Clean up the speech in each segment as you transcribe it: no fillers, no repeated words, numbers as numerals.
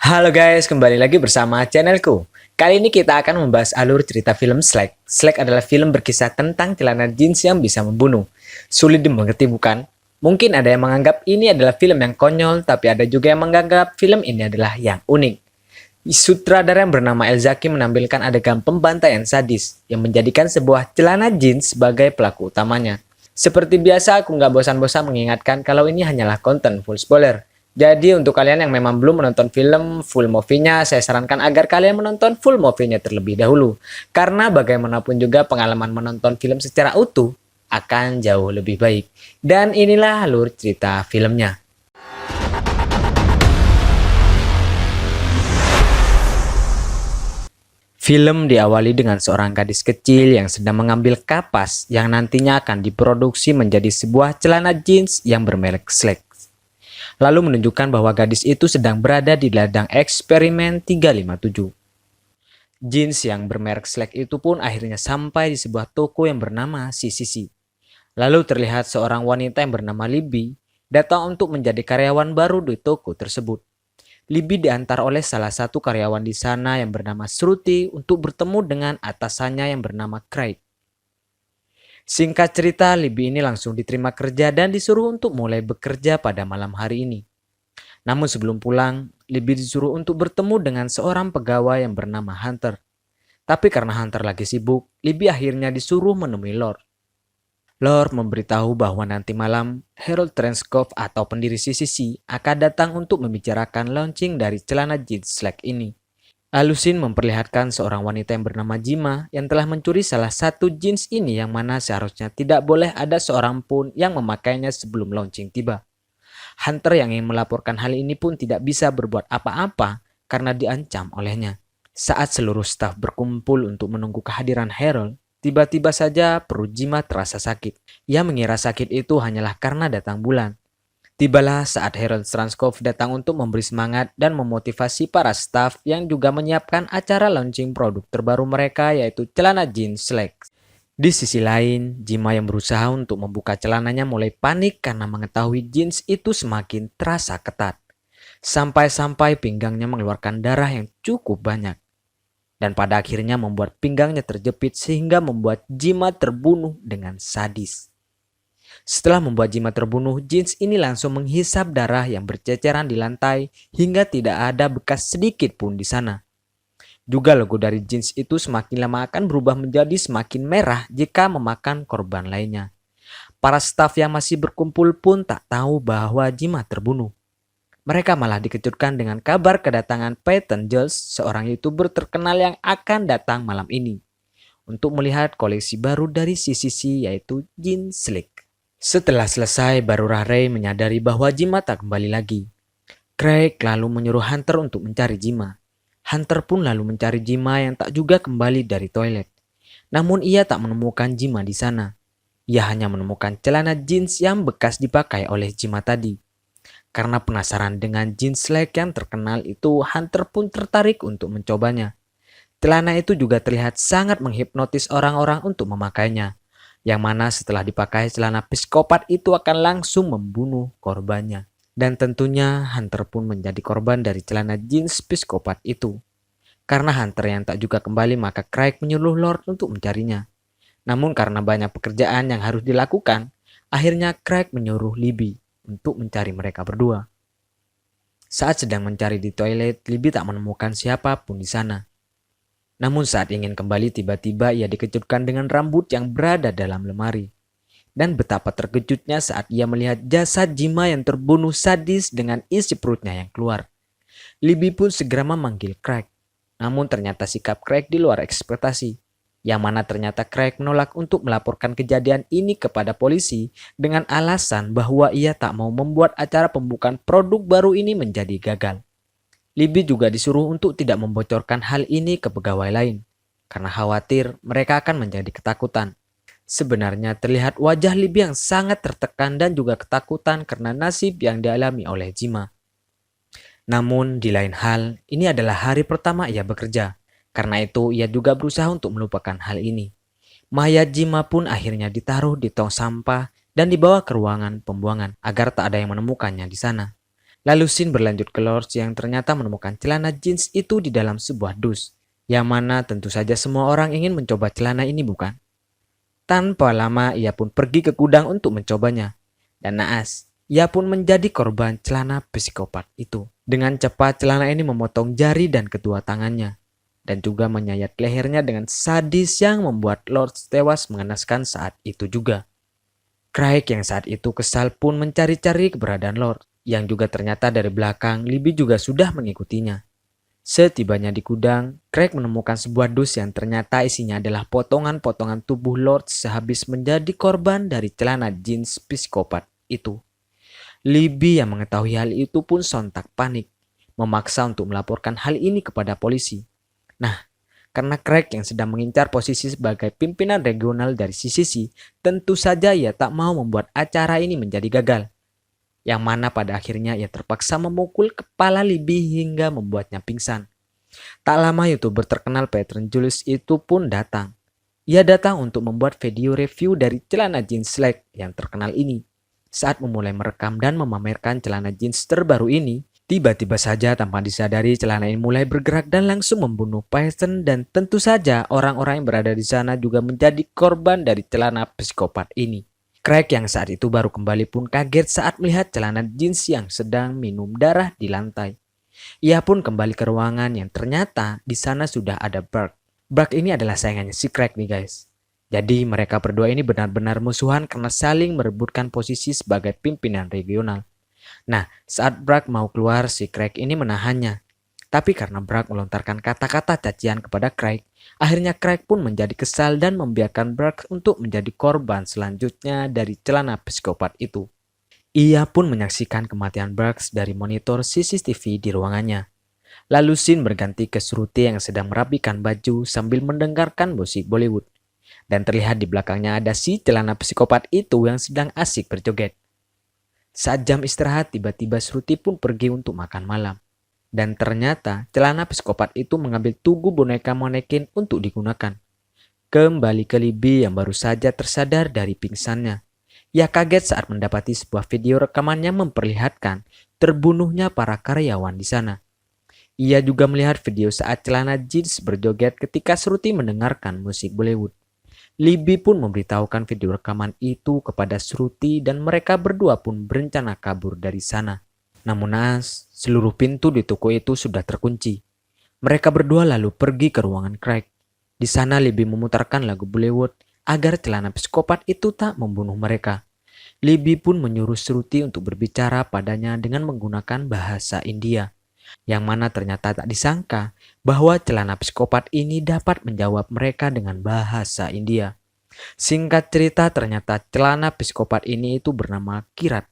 Halo guys, kembali lagi bersama channelku. Kali ini kita akan membahas alur cerita film Slack. Slack adalah film berkisah tentang celana jeans yang bisa membunuh. Sulit dimengerti bukan? Mungkin ada yang menganggap ini adalah film yang konyol, tapi ada juga yang menganggap film ini adalah yang unik. Sutradara yang bernama Elzaki menampilkan adegan pembantaian sadis yang menjadikan sebuah celana jeans sebagai pelaku utamanya. Seperti biasa, aku nggak bosan-bosan mengingatkan kalau ini hanyalah konten full spoiler. Jadi untuk kalian yang memang belum menonton film full movie-nya, saya sarankan agar kalian menonton full movie-nya terlebih dahulu. Karena bagaimanapun juga pengalaman menonton film secara utuh akan jauh lebih baik. Dan inilah alur cerita filmnya. Film diawali dengan seorang gadis kecil yang sedang mengambil kapas yang nantinya akan diproduksi menjadi sebuah celana jeans yang bermerek Slack. Lalu menunjukkan bahwa gadis itu sedang berada di ladang eksperimen 357. Jeans yang bermerek Slack itu pun akhirnya sampai di sebuah toko yang bernama CCC. Lalu terlihat seorang wanita yang bernama Libby datang untuk menjadi karyawan baru di toko tersebut. Libby diantar oleh salah satu karyawan di sana yang bernama Shruti untuk bertemu dengan atasannya yang bernama Craig. Singkat cerita, Libby ini langsung diterima kerja dan disuruh untuk mulai bekerja pada malam hari ini. Namun sebelum pulang, Libby disuruh untuk bertemu dengan seorang pegawai yang bernama Hunter. Tapi karena Hunter lagi sibuk, Libby akhirnya disuruh menemui Lord. Lord memberitahu bahwa nanti malam, Harold Trenskov atau pendiri CCC akan datang untuk membicarakan launching dari celana jeans Slack ini. Alusin memperlihatkan seorang wanita yang bernama Jima yang telah mencuri salah satu jeans ini yang mana seharusnya tidak boleh ada seorang pun yang memakainya sebelum launching tiba. Hunter yang ingin melaporkan hal ini pun tidak bisa berbuat apa-apa karena diancam olehnya. Saat seluruh staf berkumpul untuk menunggu kehadiran Harold, tiba-tiba saja perut Jima terasa sakit. Ia mengira sakit itu hanyalah karena datang bulan. Tibalah saat Harold Transkov datang untuk memberi semangat dan memotivasi para staf yang juga menyiapkan acara launching produk terbaru mereka yaitu celana jeans Slack. Di sisi lain, Jima yang berusaha untuk membuka celananya mulai panik karena mengetahui jeans itu semakin terasa ketat. Sampai-sampai pinggangnya mengeluarkan darah yang cukup banyak. Dan pada akhirnya membuat pinggangnya terjepit sehingga membuat Jima terbunuh dengan sadis. Setelah membuat Jima terbunuh, jeans ini langsung menghisap darah yang berceceran di lantai hingga tidak ada bekas sedikit pun di sana. Juga logo dari jeans itu semakin lama akan berubah menjadi semakin merah jika memakan korban lainnya. Para staf yang masih berkumpul pun tak tahu bahwa Jima terbunuh. Mereka malah dikejutkan dengan kabar kedatangan Peyton Jules, seorang YouTuber terkenal yang akan datang malam ini untuk melihat koleksi baru dari CCC yaitu jeans Slick. Setelah selesai, barulah Ray menyadari bahwa Jima tak kembali lagi. Craig lalu menyuruh Hunter untuk mencari Jima. Hunter pun lalu mencari Jima yang tak juga kembali dari toilet. Namun ia tak menemukan Jima di sana. Ia hanya menemukan celana jeans yang bekas dipakai oleh Jima tadi. Karena penasaran dengan jeans Slack yang terkenal itu, Hunter pun tertarik untuk mencobanya. Celana itu juga terlihat sangat menghipnotis orang-orang untuk memakainya. Yang mana setelah dipakai celana psikopat itu akan langsung membunuh korbannya. Dan tentunya Hunter pun menjadi korban dari celana jeans psikopat itu. Karena Hunter yang tak juga kembali maka Craig menyuruh Lord untuk mencarinya. Namun karena banyak pekerjaan yang harus dilakukan, akhirnya Craig menyuruh Libby untuk mencari mereka berdua. Saat sedang mencari di toilet, Libby tak menemukan siapapun di sana. Namun saat ingin kembali tiba-tiba ia dikejutkan dengan rambut yang berada dalam lemari. Dan betapa terkejutnya saat ia melihat jasad Jima yang terbunuh sadis dengan isi perutnya yang keluar. Libby pun segera memanggil Craig. Namun ternyata sikap Craig di luar ekspektasi. Yang mana ternyata Craig menolak untuk melaporkan kejadian ini kepada polisi dengan alasan bahwa ia tak mau membuat acara pembukaan produk baru ini menjadi gagal. Libby juga disuruh untuk tidak membocorkan hal ini ke pegawai lain, karena khawatir mereka akan menjadi ketakutan. Sebenarnya terlihat wajah Libby yang sangat tertekan dan juga ketakutan karena nasib yang dialami oleh Jima. Namun di lain hal, ini adalah hari pertama ia bekerja, karena itu ia juga berusaha untuk melupakan hal ini. Mayat Jima pun akhirnya ditaruh di tong sampah dan dibawa ke ruangan pembuangan agar tak ada yang menemukannya di sana. Lalu Shin berlanjut ke Lords yang ternyata menemukan celana jeans itu di dalam sebuah dus. Yang mana tentu saja semua orang ingin mencoba celana ini bukan? Tanpa lama ia pun pergi ke gudang untuk mencobanya. Dan naas, ia pun menjadi korban celana psikopat itu. Dengan cepat celana ini memotong jari dan kedua tangannya. Dan juga menyayat lehernya dengan sadis yang membuat Lord tewas mengenaskan saat itu juga. Craig yang saat itu kesal pun mencari-cari keberadaan Lord. Yang juga ternyata dari belakang Libby juga sudah mengikutinya. Setibanya di gudang, Craig menemukan sebuah dus yang ternyata isinya adalah potongan-potongan tubuh Lord sehabis menjadi korban dari celana jeans psikopat itu. Libby yang mengetahui hal itu pun sontak panik, memaksa untuk melaporkan hal ini kepada polisi. Nah, karena Craig yang sedang mengincar posisi sebagai pimpinan regional dari CCC, tentu saja ia tak mau membuat acara ini menjadi gagal. Yang mana pada akhirnya ia terpaksa memukul kepala Libby hingga membuatnya pingsan. Tak lama YouTuber terkenal Patron Julius itu pun datang. Ia datang untuk membuat video review dari celana jeans Slack yang terkenal ini. Saat memulai merekam dan memamerkan celana jeans terbaru ini, tiba-tiba saja tanpa disadari celana ini mulai bergerak dan langsung membunuh Patron, dan tentu saja orang-orang yang berada di sana juga menjadi korban dari celana psikopat ini. Craig yang saat itu baru kembali pun kaget saat melihat celana jeans yang sedang minum darah di lantai. Ia pun kembali ke ruangan yang ternyata di sana sudah ada Burke. Burke ini adalah saingannya si Craig nih guys. Jadi mereka berdua ini benar-benar musuhan karena saling merebutkan posisi sebagai pimpinan regional. Nah, saat Burke mau keluar, si Craig ini menahannya. Tapi karena Burke melontarkan kata-kata cacian kepada Craig, akhirnya Craig pun menjadi kesal dan membiarkan Burke untuk menjadi korban selanjutnya dari celana psikopat itu. Ia pun menyaksikan kematian Burke dari monitor CCTV di ruangannya. Lalu Shin berganti ke Shruti yang sedang merapikan baju sambil mendengarkan musik Bollywood. Dan terlihat di belakangnya ada si celana psikopat itu yang sedang asik berjoget. Saat jam istirahat, tiba-tiba Shruti pun pergi untuk makan malam. Dan ternyata celana psikopat itu mengambil tugu boneka manekin untuk digunakan. Kembali ke Libby yang baru saja tersadar dari pingsannya. Ia kaget saat mendapati sebuah video rekaman yang memperlihatkan terbunuhnya para karyawan di sana. Ia juga melihat video saat celana jeans berjoget ketika Shruti mendengarkan musik Bollywood. Libby pun memberitahukan video rekaman itu kepada Shruti dan mereka berdua pun berencana kabur dari sana. Namun naas, seluruh pintu di toko itu sudah terkunci. Mereka berdua lalu pergi ke ruangan Craig. Di sana Libby memutarkan lagu Bollywood agar celana psikopat itu tak membunuh mereka. Libby pun menyuruh Shruti untuk berbicara padanya dengan menggunakan bahasa India. Yang mana ternyata tak disangka bahwa celana psikopat ini dapat menjawab mereka dengan bahasa India. Singkat cerita, ternyata celana psikopat ini itu bernama Kirat.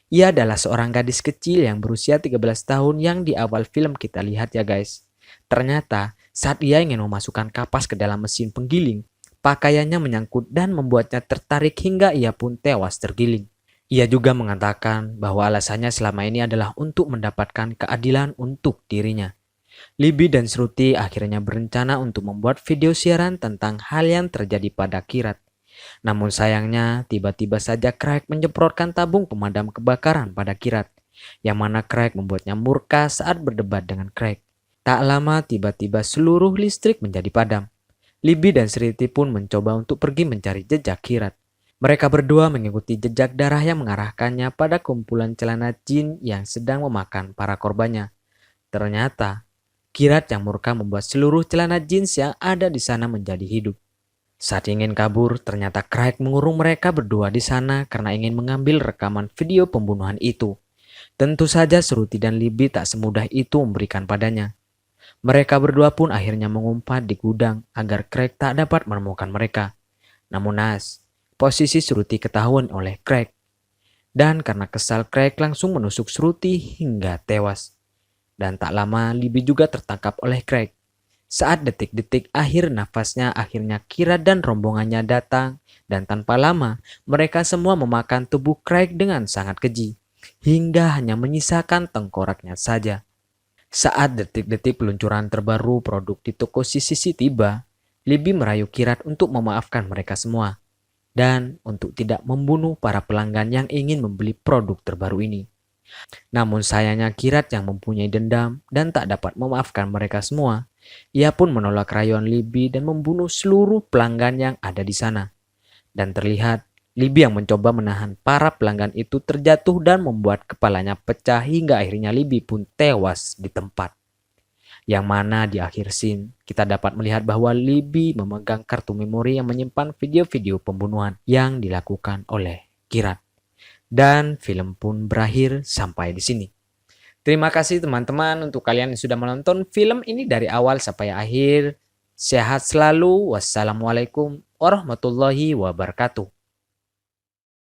Ia adalah seorang gadis kecil yang berusia 13 tahun yang di awal film kita lihat ya guys. Ternyata saat ia ingin memasukkan kapas ke dalam mesin penggiling, pakaiannya menyangkut dan membuatnya tertarik hingga ia pun tewas tergiling. Ia juga mengatakan bahwa alasannya selama ini adalah untuk mendapatkan keadilan untuk dirinya. Libby dan Shruti akhirnya berencana untuk membuat video siaran tentang hal yang terjadi pada Kirat. Namun sayangnya tiba-tiba saja Craig menyemprotkan tabung pemadam kebakaran pada Kirat, yang mana Craig membuatnya murka saat berdebat dengan Craig. Tak lama tiba-tiba seluruh listrik menjadi padam. Libby dan Shruti pun mencoba untuk pergi mencari jejak Kirat. Mereka berdua mengikuti jejak darah yang mengarahkannya pada kumpulan celana jin yang sedang memakan para korbannya. Ternyata Kirat yang murka membuat seluruh celana jeans yang ada di sana menjadi hidup. Saat ingin kabur, ternyata Craig mengurung mereka berdua di sana karena ingin mengambil rekaman video pembunuhan itu. Tentu saja Shruti dan Libby tak semudah itu memberikan padanya. Mereka berdua pun akhirnya mengumpat di gudang agar Craig tak dapat menemukan mereka. Namun naas, posisi Shruti ketahuan oleh Craig. Dan karena kesal, Craig langsung menusuk Shruti hingga tewas. Dan tak lama Libby juga tertangkap oleh Craig. Saat detik-detik akhir nafasnya, akhirnya Kirat dan rombongannya datang, dan tanpa lama mereka semua memakan tubuh Craig dengan sangat keji, hingga hanya menyisakan tengkoraknya saja. Saat detik-detik peluncuran terbaru produk di toko CCC tiba, Libby merayu Kirat untuk memaafkan mereka semua, dan untuk tidak membunuh para pelanggan yang ingin membeli produk terbaru ini. Namun sayangnya Kirat yang mempunyai dendam dan tak dapat memaafkan mereka semua. Ia pun menolak rayuan Libby dan membunuh seluruh pelanggan yang ada di sana. Dan terlihat Libby yang mencoba menahan para pelanggan itu terjatuh dan membuat kepalanya pecah hingga akhirnya Libby pun tewas di tempat. Yang mana di akhir scene kita dapat melihat bahwa Libby memegang kartu memori yang menyimpan video-video pembunuhan yang dilakukan oleh Kirat. Dan film pun berakhir sampai di sini. Terima kasih teman-teman untuk kalian yang sudah menonton film ini dari awal sampai akhir. Sehat selalu. Wassalamualaikum warahmatullahi wabarakatuh.